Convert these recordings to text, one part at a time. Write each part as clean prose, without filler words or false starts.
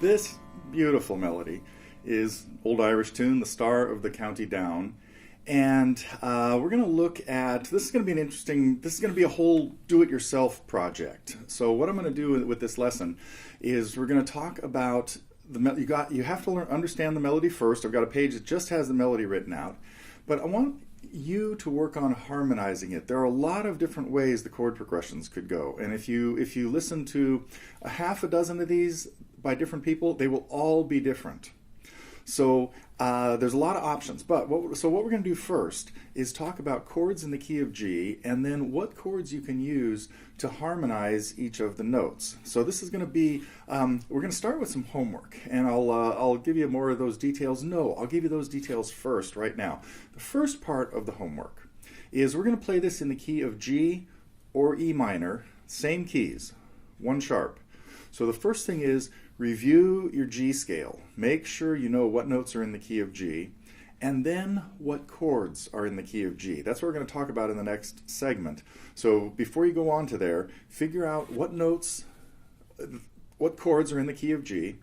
This beautiful melody is Old Irish tune, The Star of the County Down. And we're going to look at, this is going to be a whole do-it-yourself project. So what I'm going to do with this lesson is we're going to talk about, you have to understand the melody first. I've got a page that just has the melody written out. But I want you to work on harmonizing it. There are a lot of different ways the chord progressions could go. And if you listen to a half a dozen of these by different people, they will all be different. So there's a lot of options. But what we're going to do first is talk about chords in the key of G, and then what chords you can use to harmonize each of the notes. So this is going to be, we're going to start with some homework, and I'll give you more of those details. No, I'll give you those details first right now. The first part of the homework is we're going to play this in the key of G or E minor, same keys, 1 sharp. So the first thing is review your G scale. Make sure you know what notes are in the key of G, and then what chords are in the key of G. That's what we're going to talk about in the next segment. So before you go on to there, figure out what chords are in the key of G,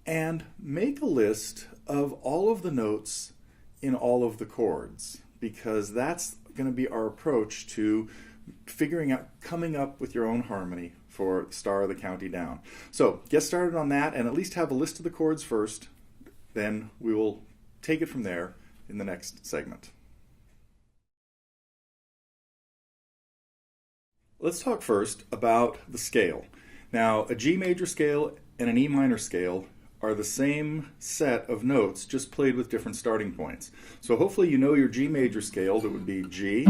and make a list of all of the notes in all of the chords, because that's going to be our approach to coming up with your own harmony for Star of the County Down. So get started on that, and at least have a list of the chords first. Then we will take it from there in the next segment. Let's talk first about the scale. Now, a G major scale and an E minor scale are the same set of notes, just played with different starting points. So hopefully you know your G major scale. That would be G.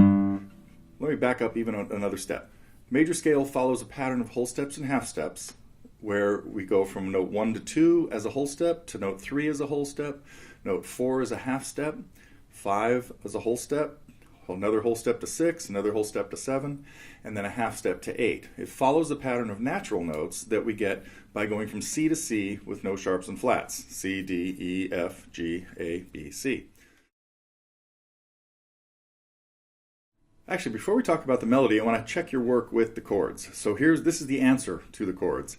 Let me back up even another step. Major scale follows a pattern of whole steps and half steps, where we go from note 1 to 2 as a whole step, to note 3 as a whole step, note 4 as a half step, 5 as a whole step, another whole step to 6, another whole step to 7, and then a half step to 8. It follows the pattern of natural notes that we get by going from C to C with no sharps and flats. C, D, E, F, G, A, B, C. Actually, before we talk about the melody, I want to check your work with the chords. So this is the answer to the chords.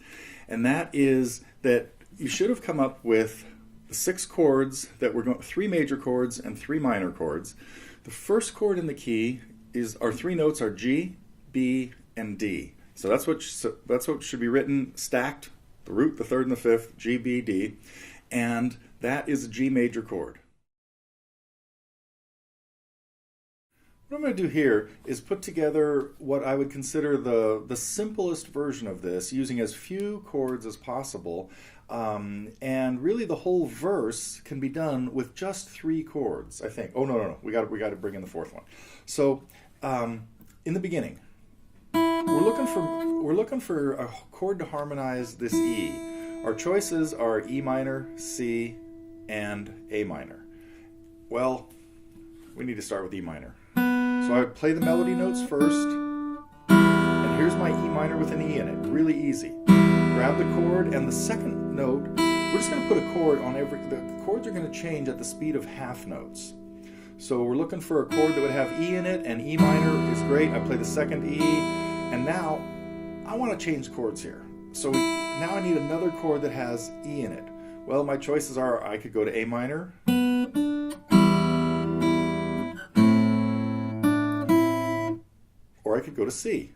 And that is that you should have come up with the 6 chords that we're going, 3 major chords and 3 minor chords. The first chord in the key our 3 notes are G, B, and D. So that's what should be written stacked, the root, the third, and the fifth, G, B, D. And that is a G major chord. What I'm going to do here is put together what I would consider the simplest version of this, using as few chords as possible. And really the whole verse can be done with just 3 chords, I think. Oh, no. We got to bring in the 4th one. So in the beginning, we're looking for a chord to harmonize this E. Our choices are E minor, C, and A minor. Well, we need to start with E minor. So I would play the melody notes first, and here's my E minor with an E in it. Really easy. Grab the chord, and the second note, we're just going to put a chord on the chords are going to change at the speed of half notes. So we're looking for a chord that would have E in it, and E minor is great. I play the second E, and now I want to change chords here. So now I need another chord that has E in it. Well, my choices are, I could go to A minor, or I could go to C.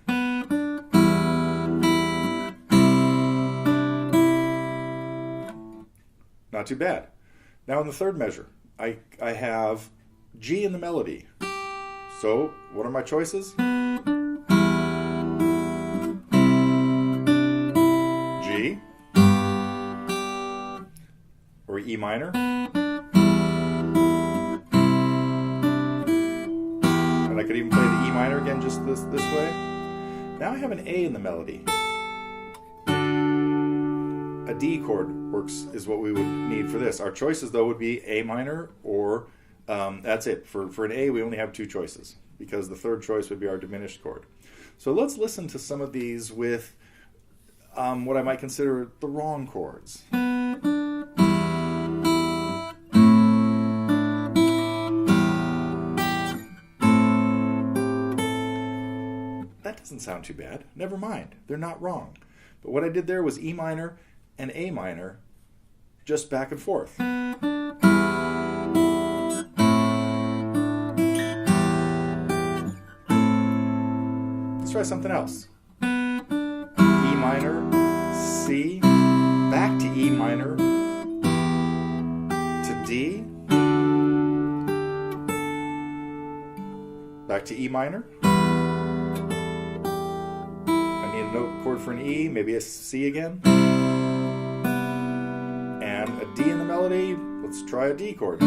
Not too bad. Now in the third measure, I have G in the melody. So what are my choices? G or E minor. I could even play the E minor again just this way. Now I have an A in the melody. A D chord is what we would need for this. Our choices though would be A minor or that's it. For an A we only have 2 choices, because the third choice would be our diminished chord. So let's listen to some of these with what I might consider the wrong chords. Doesn't sound too bad. Never mind. They're not wrong. But what I did there was E minor and A minor just back and forth. Let's try something else. E minor, C, back to E minor, to D, back to E minor. I need a note chord for an E, maybe a C again. And a D in the melody. Let's try a D chord.